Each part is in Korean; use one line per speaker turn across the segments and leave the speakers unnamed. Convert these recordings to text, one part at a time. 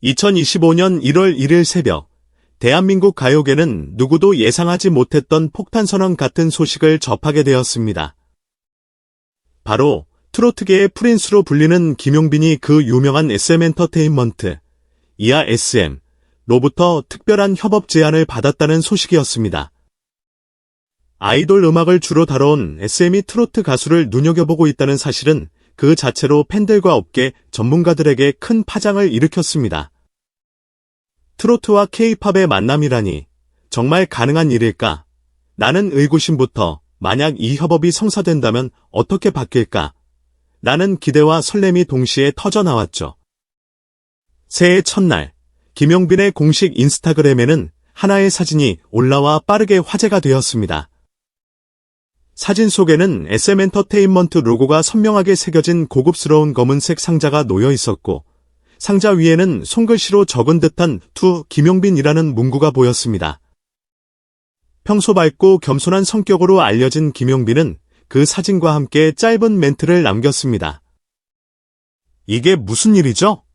2025년 1월 1일 새벽, 대한민국 가요계는 누구도 예상하지 못했던 폭탄선언 같은 소식을 접하게 되었습니다. 바로 트로트계의 프린스로 불리는 김용빈이 그 유명한 SM엔터테인먼트, 이하 SM로부터 특별한 협업 제안을 받았다는 소식이었습니다. 아이돌 음악을 주로 다뤄온 SM이 트로트 가수를 눈여겨보고 있다는 사실은 그 자체로 팬들과 업계 전문가들에게 큰 파장을 일으켰습니다. 트로트와 K-팝의 만남이라니 정말 가능한 일일까? 나는 의구심부터 만약 이 협업이 성사된다면 어떻게 바뀔까? 라는 기대와 설렘이 동시에 터져나왔죠. 새해 첫날, 김용빈의 공식 인스타그램에는 하나의 사진이 올라와 빠르게 화제가 되었습니다. 사진 속에는 SM엔터테인먼트 로고가 선명하게 새겨진 고급스러운 검은색 상자가 놓여 있었고, 상자 위에는 손글씨로 적은 듯한 투 김용빈이라는 문구가 보였습니다. 평소 밝고 겸손한 성격으로 알려진 김용빈은 그 사진과 함께 짧은 멘트를 남겼습니다. 이게 무슨 일이죠?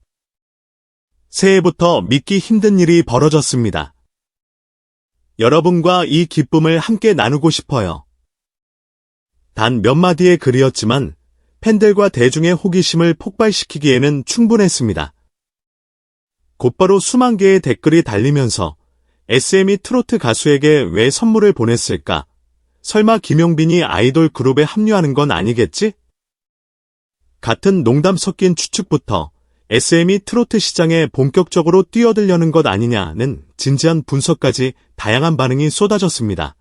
새해부터 믿기 힘든 일이 벌어졌습니다. 여러분과 이 기쁨을 함께 나누고 싶어요. 단 몇 마디의 글이었지만 팬들과 대중의 호기심을 폭발시키기에는 충분했습니다. 곧바로 수만 개의 댓글이 달리면서 SM이 트로트 가수에게 왜 선물을 보냈을까? 설마 김용빈이 아이돌 그룹에 합류하는 건 아니겠지? 같은 농담 섞인 추측부터 SM이 트로트 시장에 본격적으로 뛰어들려는 것 아니냐는 진지한 분석까지 다양한 반응이 쏟아졌습니다.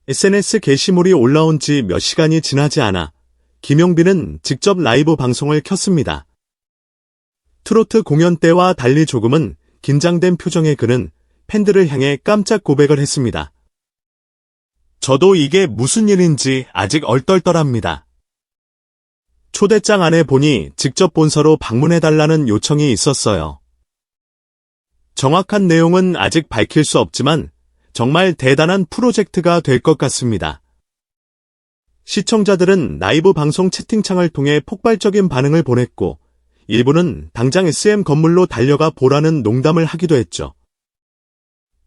SNS 게시물이 올라온 지 몇 시간이 지나지 않아 김용빈은 직접 라이브 방송을 켰습니다. 트로트 공연 때와 달리 조금은 긴장된 표정의 그는 팬들을 향해 깜짝 고백을 했습니다. 저도 이게 무슨 일인지 아직 얼떨떨합니다. 초대장 안에 보니 직접 본사로 방문해달라는 요청이 있었어요. 정확한 내용은 아직 밝힐 수 없지만 정말 대단한 프로젝트가 될 것 같습니다. 시청자들은 라이브 방송 채팅창을 통해 폭발적인 반응을 보냈고 일부는 당장 SM 건물로 달려가 보라는 농담을 하기도 했죠.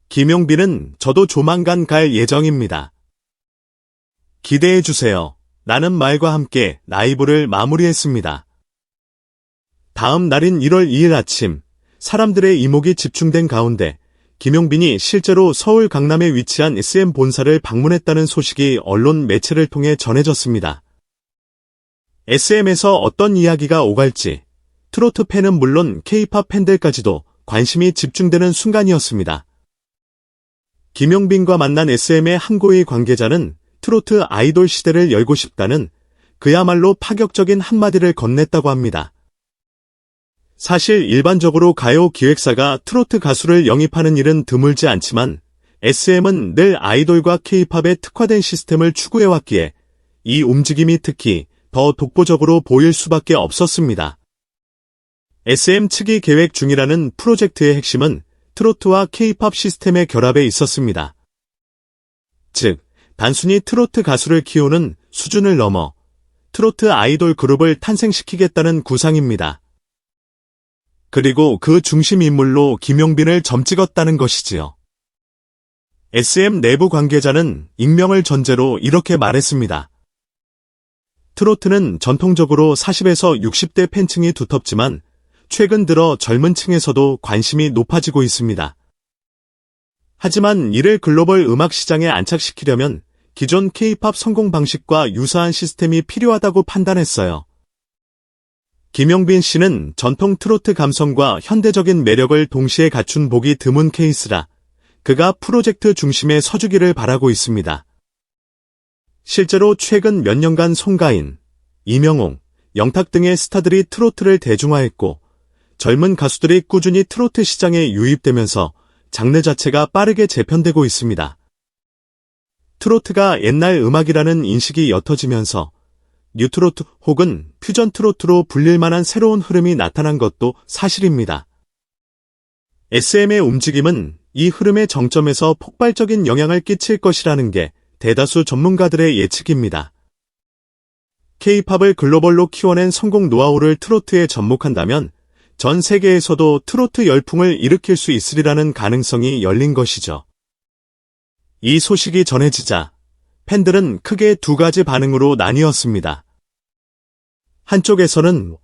김용빈은 저도 조만간 갈 예정입니다. 기대해주세요. 라는 말과 함께 라이브를 마무리했습니다. 다음 날인 1월 2일 아침, 사람들의 이목이 집중된 가운데 김용빈이 실제로 서울 강남에 위치한 SM 본사를 방문했다는 소식이 언론 매체를 통해 전해졌습니다. SM에서 어떤 이야기가 오갈지 트로트 팬은 물론 K-팝 팬들까지도 관심이 집중되는 순간이었습니다. 김용빈과 만난 SM의 한 고위 관계자는 트로트 아이돌 시대를 열고 싶다는 그야말로 파격적인 한마디를 건넸다고 합니다. 사실 일반적으로 가요 기획사가 트로트 가수를 영입하는 일은 드물지 않지만 SM은 늘 아이돌과 K-팝에 특화된 시스템을 추구해왔기에 이 움직임이 특히 더 독보적으로 보일 수밖에 없었습니다. SM 측이 계획 중이라는 프로젝트의 핵심은 트로트와 K-팝 시스템의 결합에 있었습니다. 즉, 단순히 트로트 가수를 키우는 수준을 넘어 트로트 아이돌 그룹을 탄생시키겠다는 구상입니다. 그리고 그 중심 인물로 김용빈을 점찍었다는 것이지요. SM 내부 관계자는 익명을 전제로 이렇게 말했습니다. 트로트는 전통적으로 40에서 60대 팬층이 두텁지만 최근 들어 젊은 층에서도 관심이 높아지고 있습니다. 하지만 이를 글로벌 음악 시장에 안착시키려면 기존 K-팝 성공 방식과 유사한 시스템이 필요하다고 판단했어요. 김용빈 씨는 전통 트로트 감성과 현대적인 매력을 동시에 갖춘 보기 드문 케이스라 그가 프로젝트 중심에 서주기를 바라고 있습니다. 실제로 최근 몇 년간 송가인, 이명웅, 영탁 등의 스타들이 트로트를 대중화했고 젊은 가수들이 꾸준히 트로트 시장에 유입되면서 장르 자체가 빠르게 재편되고 있습니다. 트로트가 옛날 음악이라는 인식이 옅어지면서 뉴트로트 혹은 퓨전 트로트로 불릴 만한 새로운 흐름이 나타난 것도 사실입니다. SM의 움직임은 이 흐름의 정점에서 폭발적인 영향을 끼칠 것이라는 게 대다수 전문가들의 예측입니다. K-팝을 글로벌로 키워낸 성공 노하우를 트로트에 접목한다면 전 세계에서도 트로트 열풍을 일으킬 수 있으리라는 가능성이 열린 것이죠. 이 소식이 전해지자 팬들은 크게 두 가지 반응으로 나뉘었습니다. 한쪽에서는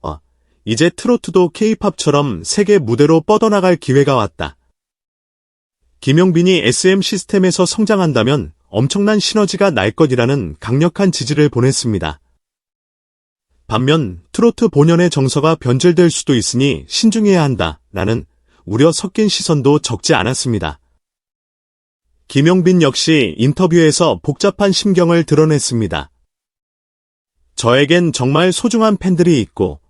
이제 트로트도 K-팝처럼 세계 무대로 뻗어나갈 기회가 왔다. 김용빈이 SM 시스템에서 성장한다면 엄청난 시너지가 날 것이라는 강력한 지지를 보냈습니다. 반면 트로트 본연의 정서가 변질될 수도 있으니 신중해야 한다라는 우려 섞인 시선도 적지 않았습니다. 김용빈 역시 인터뷰에서 복잡한 심경을 드러냈습니다. 저에겐 정말 소중한 팬들이 있고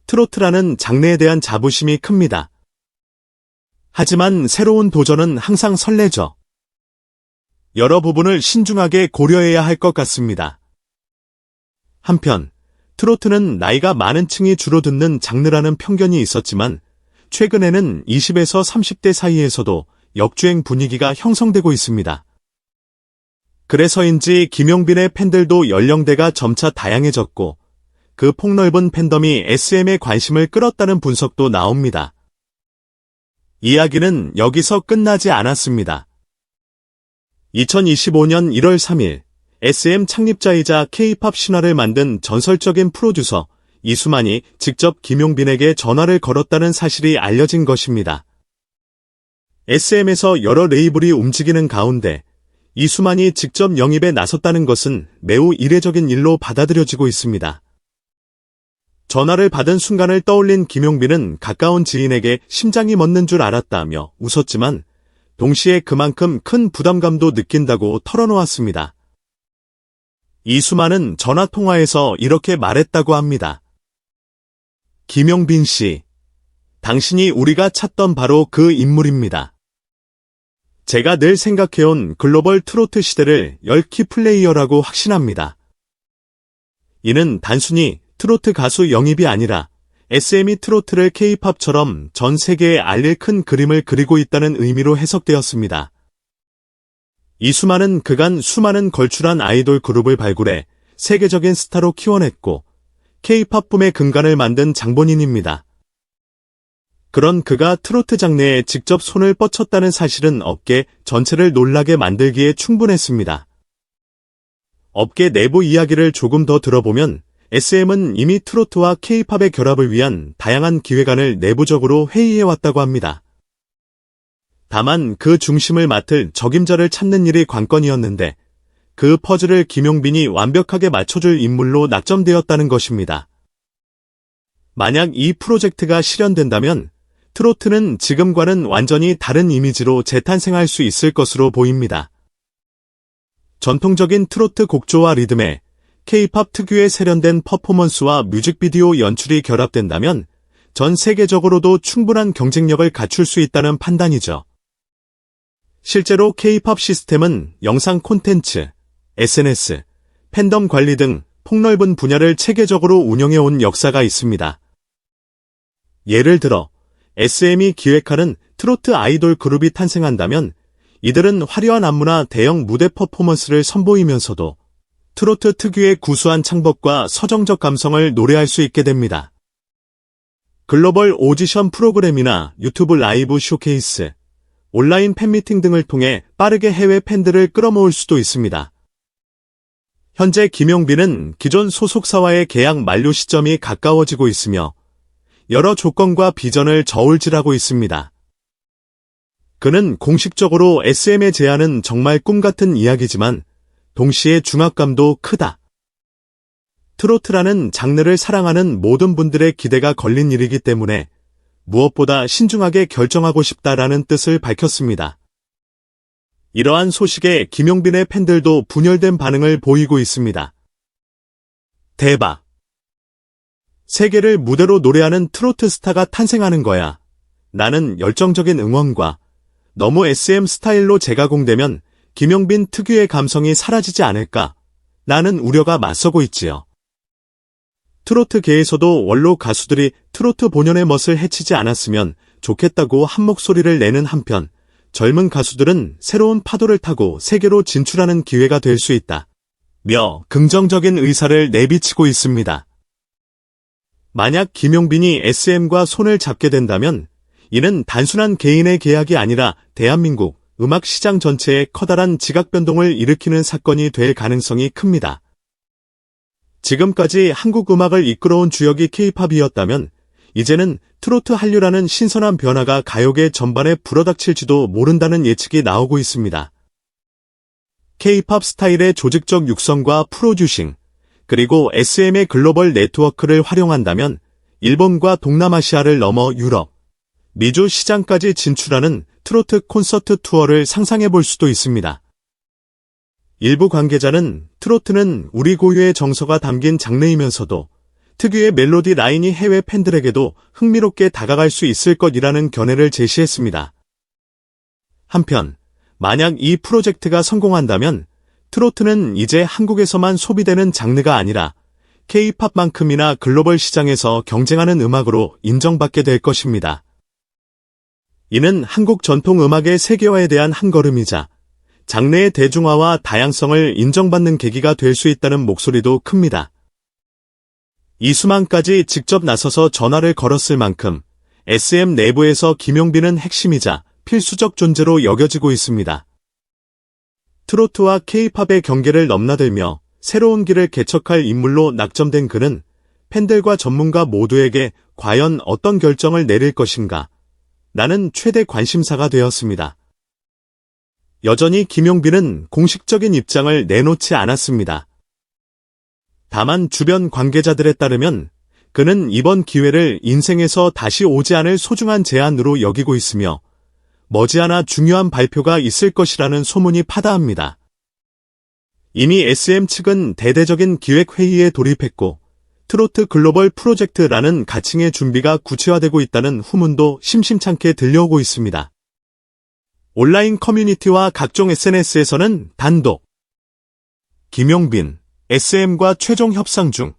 트로트라는 장르에 대한 자부심이 큽니다. 하지만 새로운 도전은 항상 설레죠. 여러 부분을 신중하게 고려해야 할 것 같습니다. 한편 트로트는 나이가 많은 층이 주로 듣는 장르라는 편견이 있었지만 최근에는 20에서 30대 사이에서도 역주행 분위기가 형성되고 있습니다. 그래서인지 김용빈의 팬들도 연령대가 점차 다양해졌고 그 폭넓은 팬덤이 SM의 관심을 끌었다는 분석도 나옵니다. 이야기는 여기서 끝나지 않았습니다. 2025년 1월 3일 SM 창립자이자 K-팝 신화를 만든 전설적인 프로듀서 이수만이 직접 김용빈에게 전화를 걸었다는 사실이 알려진 것입니다. SM에서 여러 레이블이 움직이는 가운데 이수만이 직접 영입에 나섰다는 것은 매우 이례적인 일로 받아들여지고 있습니다. 전화를 받은 순간을 떠올린 김용빈은 가까운 지인에게 심장이 멎는 줄 알았다며 웃었지만 동시에 그만큼 큰 부담감도 느낀다고 털어놓았습니다. 이수만은 전화통화에서 이렇게 말했다고 합니다. 김용빈 씨, 당신이 우리가 찾던 바로 그 인물입니다. 제가 늘 생각해온 글로벌 트로트 시대를 열 키플레이어라고 확신합니다. 이는 단순히 트로트 가수 영입이 아니라 SM이 트로트를 K-팝처럼 전 세계에 알릴 큰 그림을 그리고 있다는 의미로 해석되었습니다. 이수만은 그간 수많은 걸출한 아이돌 그룹을 발굴해 세계적인 스타로 키워냈고 K-팝 붐의 근간을 만든 장본인입니다. 그런 그가 트로트 장르에 직접 손을 뻗쳤다는 사실은 업계 전체를 놀라게 만들기에 충분했습니다. 업계 내부 이야기를 조금 더 들어보면 SM은 이미 트로트와 K-팝의 결합을 위한 다양한 기획안을 내부적으로 회의해왔다고 합니다. 다만 그 중심을 맡을 적임자를 찾는 일이 관건이었는데 그 퍼즐을 김용빈이 완벽하게 맞춰줄 인물로 낙점되었다는 것입니다. 만약 이 프로젝트가 실현된다면 트로트는 지금과는 완전히 다른 이미지로 재탄생할 수 있을 것으로 보입니다. 전통적인 트로트 곡조와 리듬에 K-팝 특유의 세련된 퍼포먼스와 뮤직비디오 연출이 결합된다면 전 세계적으로도 충분한 경쟁력을 갖출 수 있다는 판단이죠. 실제로 K-팝 시스템은 영상 콘텐츠, SNS, 팬덤 관리 등 폭넓은 분야를 체계적으로 운영해온 역사가 있습니다. 예를 들어 SM이 기획하는 트로트 아이돌 그룹이 탄생한다면 이들은 화려한 안무나 대형 무대 퍼포먼스를 선보이면서도 트로트 특유의 구수한 창법과 서정적 감성을 노래할 수 있게 됩니다. 글로벌 오디션 프로그램이나 유튜브 라이브 쇼케이스, 온라인 팬미팅 등을 통해 빠르게 해외 팬들을 끌어모을 수도 있습니다. 현재 김용빈은 기존 소속사와의 계약 만료 시점이 가까워지고 있으며 여러 조건과 비전을 저울질하고 있습니다. 그는 공식적으로 SM의 제안은 정말 꿈같은 이야기지만 동시에 중압감도 크다. 트로트라는 장르를 사랑하는 모든 분들의 기대가 걸린 일이기 때문에 무엇보다 신중하게 결정하고 싶다라는 뜻을 밝혔습니다. 이러한 소식에 김용빈의 팬들도 분열된 반응을 보이고 있습니다. 대박! 세계를 무대로 노래하는 트로트 스타가 탄생하는 거야. 나는 열정적인 응원과 너무 SM 스타일로 재가공되면 김용빈 특유의 감성이 사라지지 않을까? 라는 우려가 맞서고 있지요. 트로트계에서도 원로 가수들이 트로트 본연의 멋을 해치지 않았으면 좋겠다고 한 목소리를 내는 한편 젊은 가수들은 새로운 파도를 타고 세계로 진출하는 기회가 될 수 있다. 며 긍정적인 의사를 내비치고 있습니다. 만약 김용빈이 SM과 손을 잡게 된다면 이는 단순한 개인의 계약이 아니라 대한민국 음악 시장 전체에 커다란 지각 변동을 일으키는 사건이 될 가능성이 큽니다. 지금까지 한국 음악을 이끌어온 주역이 K-팝이었다면 이제는 트로트 한류라는 신선한 변화가 가요계 전반에 불어닥칠지도 모른다는 예측이 나오고 있습니다. K-팝 스타일의 조직적 육성과 프로듀싱, 그리고 SM의 글로벌 네트워크를 활용한다면 일본과 동남아시아를 넘어 유럽, 미주 시장까지 진출하는 트로트 콘서트 투어를 상상해 볼 수도 있습니다. 일부 관계자는 트로트는 우리 고유의 정서가 담긴 장르이면서도 특유의 멜로디 라인이 해외 팬들에게도 흥미롭게 다가갈 수 있을 것이라는 견해를 제시했습니다. 한편, 만약 이 프로젝트가 성공한다면 트로트는 이제 한국에서만 소비되는 장르가 아니라 K-팝만큼이나 글로벌 시장에서 경쟁하는 음악으로 인정받게 될 것입니다. 이는 한국 전통 음악의 세계화에 대한 한 걸음이자 장르의 대중화와 다양성을 인정받는 계기가 될 수 있다는 목소리도 큽니다. 이수만까지 직접 나서서 전화를 걸었을 만큼 SM 내부에서 김용빈은 핵심이자 필수적 존재로 여겨지고 있습니다. 트로트와 K-팝의 경계를 넘나들며 새로운 길을 개척할 인물로 낙점된 그는 팬들과 전문가 모두에게 과연 어떤 결정을 내릴 것인가? 라는 최대 관심사가 되었습니다. 여전히 김용빈은 공식적인 입장을 내놓지 않았습니다. 다만 주변 관계자들에 따르면 그는 이번 기회를 인생에서 다시 오지 않을 소중한 제안으로 여기고 있으며 머지않아 중요한 발표가 있을 것이라는 소문이 파다합니다. 이미 SM 측은 대대적인 기획회의에 돌입했고 트로트 글로벌 프로젝트라는 가칭의 준비가 구체화되고 있다는 후문도 심심찮게 들려오고 있습니다. 온라인 커뮤니티와 각종 SNS에서는 단독 김용빈, SM과 최종 협상 중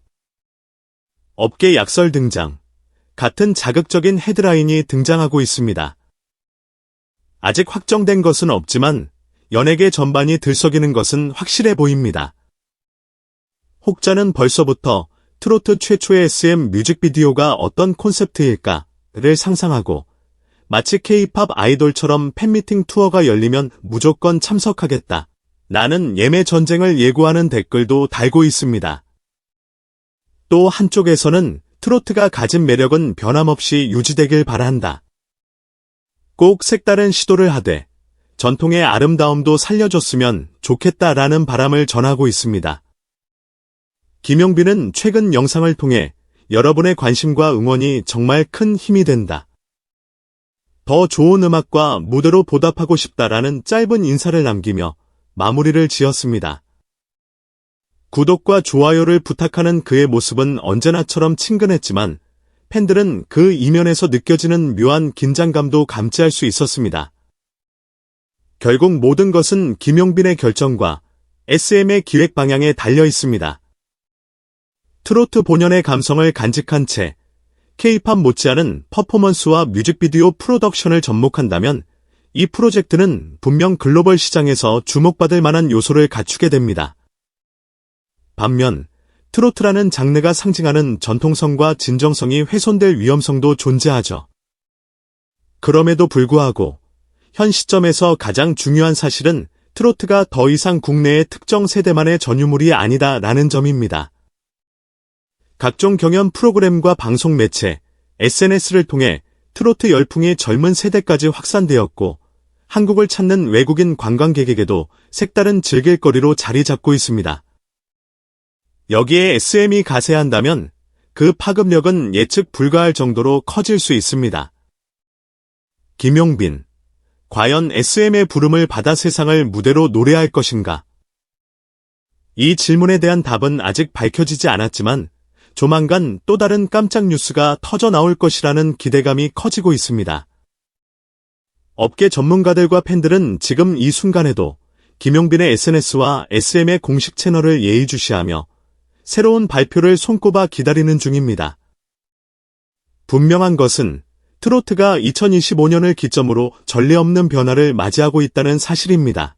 업계 약설 등장 같은 자극적인 헤드라인이 등장하고 있습니다. 아직 확정된 것은 없지만 연예계 전반이 들썩이는 것은 확실해 보입니다. 혹자는 벌써부터 트로트 최초의 SM 뮤직비디오가 어떤 콘셉트일까를 상상하고 마치 K-팝 아이돌처럼 팬미팅 투어가 열리면 무조건 참석하겠다. 라는 예매 전쟁을 예고하는 댓글도 달고 있습니다. 또 한쪽에서는 트로트가 가진 매력은 변함없이 유지되길 바란다. 꼭 색다른 시도를 하되 전통의 아름다움도 살려줬으면 좋겠다라는 바람을 전하고 있습니다. 김용빈은 최근 영상을 통해 여러분의 관심과 응원이 정말 큰 힘이 된다. 더 좋은 음악과 무대로 보답하고 싶다라는 짧은 인사를 남기며 마무리를 지었습니다. 구독과 좋아요를 부탁하는 그의 모습은 언제나처럼 친근했지만 팬들은 그 이면에서 느껴지는 묘한 긴장감도 감지할 수 있었습니다. 결국 모든 것은 김용빈의 결정과 SM의 기획 방향에 달려 있습니다. 트로트 본연의 감성을 간직한 채 K-팝 못지않은 퍼포먼스와 뮤직비디오 프로덕션을 접목한다면 이 프로젝트는 분명 글로벌 시장에서 주목받을 만한 요소를 갖추게 됩니다. 반면 트로트라는 장르가 상징하는 전통성과 진정성이 훼손될 위험성도 존재하죠. 그럼에도 불구하고 현 시점에서 가장 중요한 사실은 트로트가 더 이상 국내의 특정 세대만의 전유물이 아니다라는 점입니다. 각종 경연 프로그램과 방송 매체, SNS를 통해 트로트 열풍이 젊은 세대까지 확산되었고 한국을 찾는 외국인 관광객에게도 색다른 즐길거리로 자리 잡고 있습니다. 여기에 SM이 가세한다면 그 파급력은 예측 불가할 정도로 커질 수 있습니다. 김용빈, 과연 SM의 부름을 받아 세상을 무대로 노래할 것인가? 이 질문에 대한 답은 아직 밝혀지지 않았지만 조만간 또 다른 깜짝 뉴스가 터져 나올 것이라는 기대감이 커지고 있습니다. 업계 전문가들과 팬들은 지금 이 순간에도 김용빈의 SNS와 SM의 공식 채널을 예의주시하며 새로운 발표를 손꼽아 기다리는 중입니다. 분명한 것은 트로트가 2025년을 기점으로 전례 없는 변화를 맞이하고 있다는 사실입니다.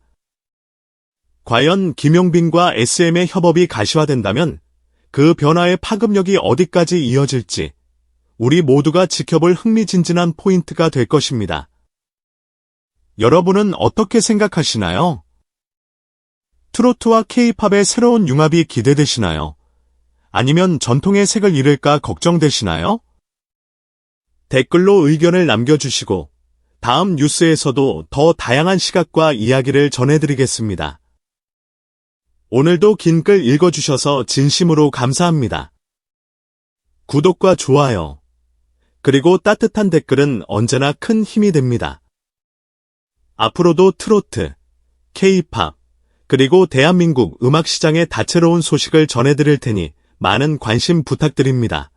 과연 김용빈과 SM의 협업이 가시화된다면 그 변화의 파급력이 어디까지 이어질지 우리 모두가 지켜볼 흥미진진한 포인트가 될 것입니다. 여러분은 어떻게 생각하시나요? 트로트와 K-팝의 새로운 융합이 기대되시나요? 아니면 전통의 색을 잃을까 걱정되시나요? 댓글로 의견을 남겨주시고 다음 뉴스에서도 더 다양한 시각과 이야기를 전해드리겠습니다. 오늘도 긴 글 읽어주셔서 진심으로 감사합니다. 구독과 좋아요, 그리고 따뜻한 댓글은 언제나 큰 힘이 됩니다. 앞으로도 트로트, K-팝, 그리고 대한민국 음악시장의 다채로운 소식을 전해드릴 테니 많은 관심 부탁드립니다.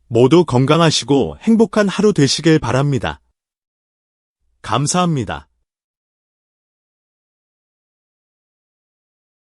모두 건강하시고 행복한 하루 되시길 바랍니다. 감사합니다.